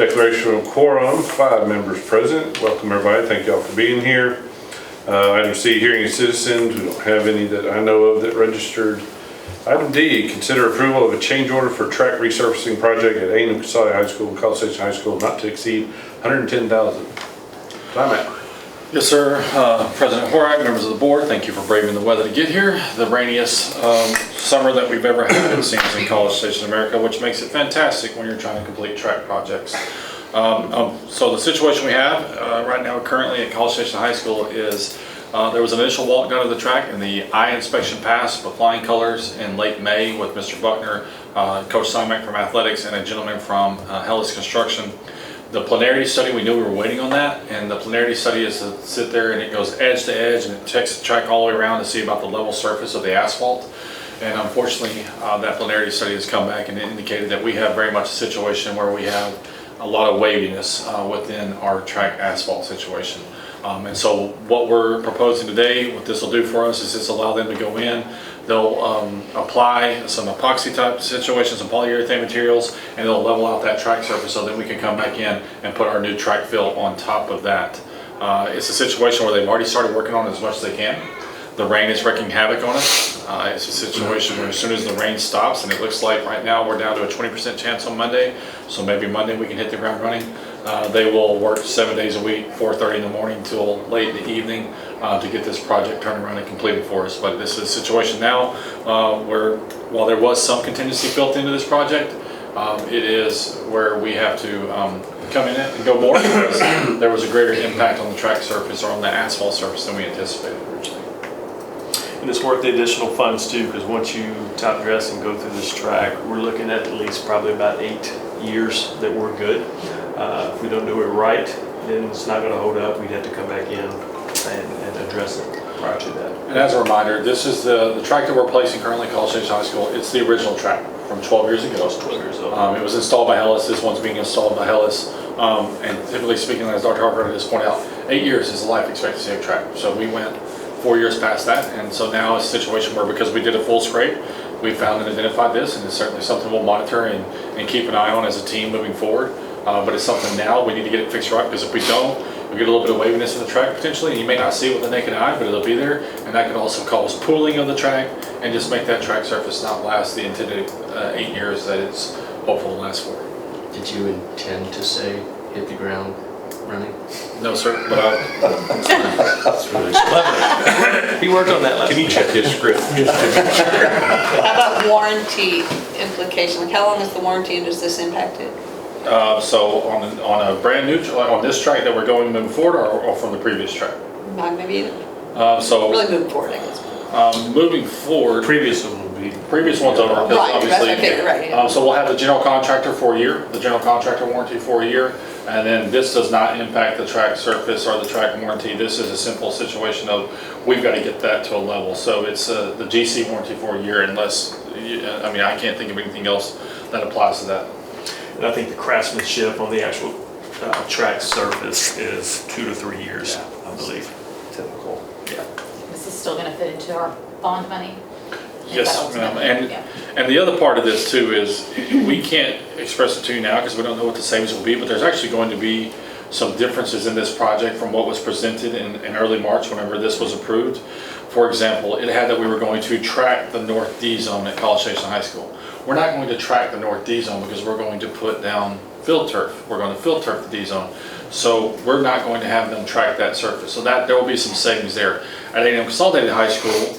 Declaration of quorum, 5 members present. Welcome everybody, thank y'all for being here. Item C, hearing citizens, we don't have any that I know of that registered. Item D, consider approval of a change order for track resurfacing project at A&M Consolidated High School and College Station High School not to exceed $110,000. Time out. Yes, sir. President Horak, members of the board, thank you for braving the weather to get here. The rainiest summer that we've ever had, it seems, in College Station America, which makes it fantastic when you're trying to complete track projects. So the situation we have right now currently at College Station High School is there was an initial walk done of the track and the eye inspection passed with flying colors in late May with Mr. Buckner, Coach Simek from Athletics, and a gentleman from Hellis Construction. The planarity study, we knew we were waiting on that, and the planarity study is to sit there and it goes edge to edge and it checks the track all the way around to see about the level surface of the asphalt. And unfortunately, that planarity study has come back and indicated that we have very much a situation where we have a lot of waviness within our track asphalt situation. And so what we're proposing today, what this will do for us is just allow them to go in. They'll apply some epoxy type situations, some polyurethane materials, and they'll level out that track surface so then we can come back in and put our new track fill on top of that. It's a situation where they've already started working on it as much as they can. The rain is wreaking havoc on us. It's a situation where as soon as the rain stops, and it looks like right now we're down to a 20% chance on Monday, so maybe Monday we can hit the ground running. They will work 7 days a week, 4:30 in the morning till late in the evening to get this project turned around and completed for us. But this is a situation now where while there was some contingency built into this project, it is where we have to come in it and go more because there was a greater impact on the track surface or on the asphalt surface than we anticipated originally. And it's worth the additional funds too, because once you top dress and go through this track, we're looking at least probably about 8 years that we're good. If we don't do it right, then it's not going to hold up. We'd have to come back in and address it prior to that. And as a reminder, this is the track that we're placing currently at College Station High School. It's the original track from 12 years ago. 12 years old. It was installed by Hellis. This one's being installed by Hellis. And typically speaking, as Dr. Harper just pointed out, 8 years is the life expectancy of a track. So we went 4 years past that, and so now it's a situation where because we did a full scrape, we found and identified this, and it's certainly something we'll monitor and keep an eye on as a team moving forward. But it's something now we need to get it fixed right, because if we don't, we get a little bit of waviness in the track potentially, and you may not see it with the naked eye, but it'll be there, and that could also cause pooling of the track and just make that track surface not last the intended 8 years that it's hopeful to last for. Did you intend to say hit the ground running? No, sir, but That's really clever. He worked on that last Can you check his script? How about warranty implication? Like how long is the warranty and does this impact it? so on a brand new, on this track that we're going moving forward or from the previous track? Not maybe So really moving forward, I guess. moving forward, Previous one would be. previous one's over, because Right, obviously. that's okay, right, yeah. So we'll have the general contractor for a year, the general contractor warranty for a year, and then this does not impact the track surface or the track warranty. This is a simple situation of, we've got to get that to a level. So it's the GC warranty for a year unless, I mean, I can't think of anything else that applies to that. And I think the craftsmanship on the actual track surface is 2 to 3 years, I believe. Typical. Yeah. This is still gonna fit into our bond money? Yes, ma'am. And the other part of this too is we can't express it to you now because we don't know what the savings will be, but there's actually going to be some differences in this project from what was presented in early March whenever this was approved. For example, it had that we were going to track the North D zone at College Station High School. We're not going to track the North D zone because we're going to put down field turf. We're going to field turf the D zone. So we're not going to have them track that surface. So that there will be some savings there. At A&M Consolidated High School,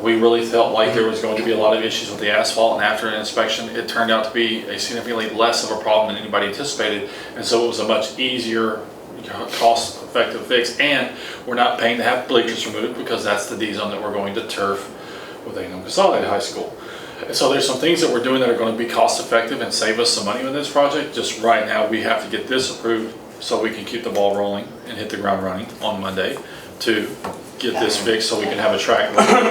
we really felt like there was going to be a lot of issues with the asphalt, and after an inspection, it turned out to be a significantly less of a problem than anybody anticipated. And so it was a much easier, cost-effective fix, and we're not paying to have bleachers removed because that's the D zone that we're going to turf with A&M Consolidated High School. And so there's some things that we're doing that are going to be cost-effective and save us some money with this project. Just right now, we have to get this approved so we can keep the ball rolling and hit the ground running on Monday to get this fixed so we can have a track ready to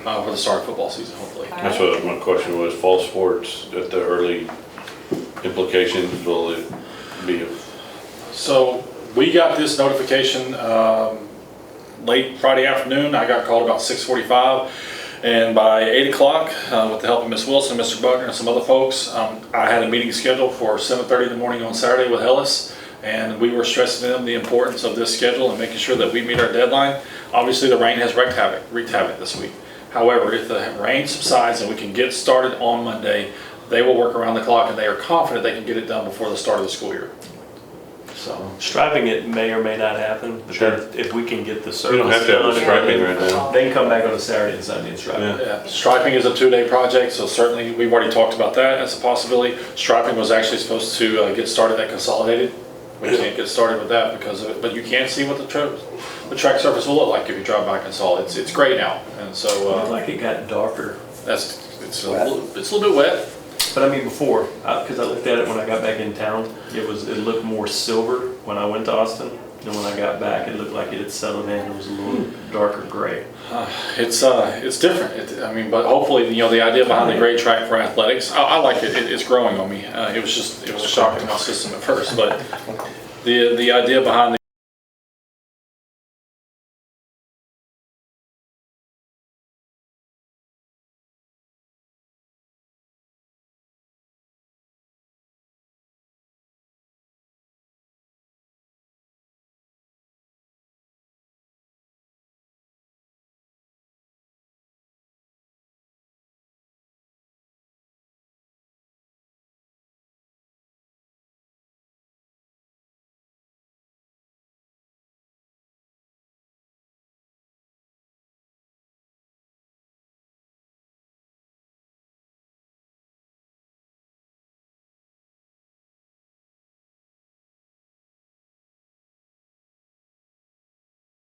go for the start of football season, hopefully. That's what my question was, fall sports at the early implications, will it be? So we got this notification late Friday afternoon. I got called about 6:45. And by 8 o'clock, with the help of Ms. Wilson, Mr. Buckner, and some other folks, I had a meeting scheduled for 7:30 in the morning on Saturday with Ellis. And we were stressing to them the importance of this schedule and making sure that we meet our deadline. Obviously, the rain has wreaked havoc this week. However, if the rain subsides and we can get started on Monday, they will work around the clock, and they are confident they can get it done before the start of the school year. So, Striping it may or may not happen, but Sure. if we can get the You surface don't have to have done, the striping right now. they can come back on a Saturday and Sunday and stripe it. Yeah. yeah, striping is a 2-day project, so certainly we've already talked about that as a possibility. Striping was actually supposed to get started at Consolidated. We can't get started with that because of it, but you can see what the track surface will look like if you drive by Consol. It's gray now, and so Looked like it got darker. it's a little bit wet. But I mean, before, because I looked at it when I got back in town, it looked more silver when I went to Austin. And when I got back, it looked like it had settled in. It was a little darker gray. It's different. But hopefully, the idea behind the gray track for athletics, I like it. It's growing on me. It was a shock to my system at first, but the idea behind the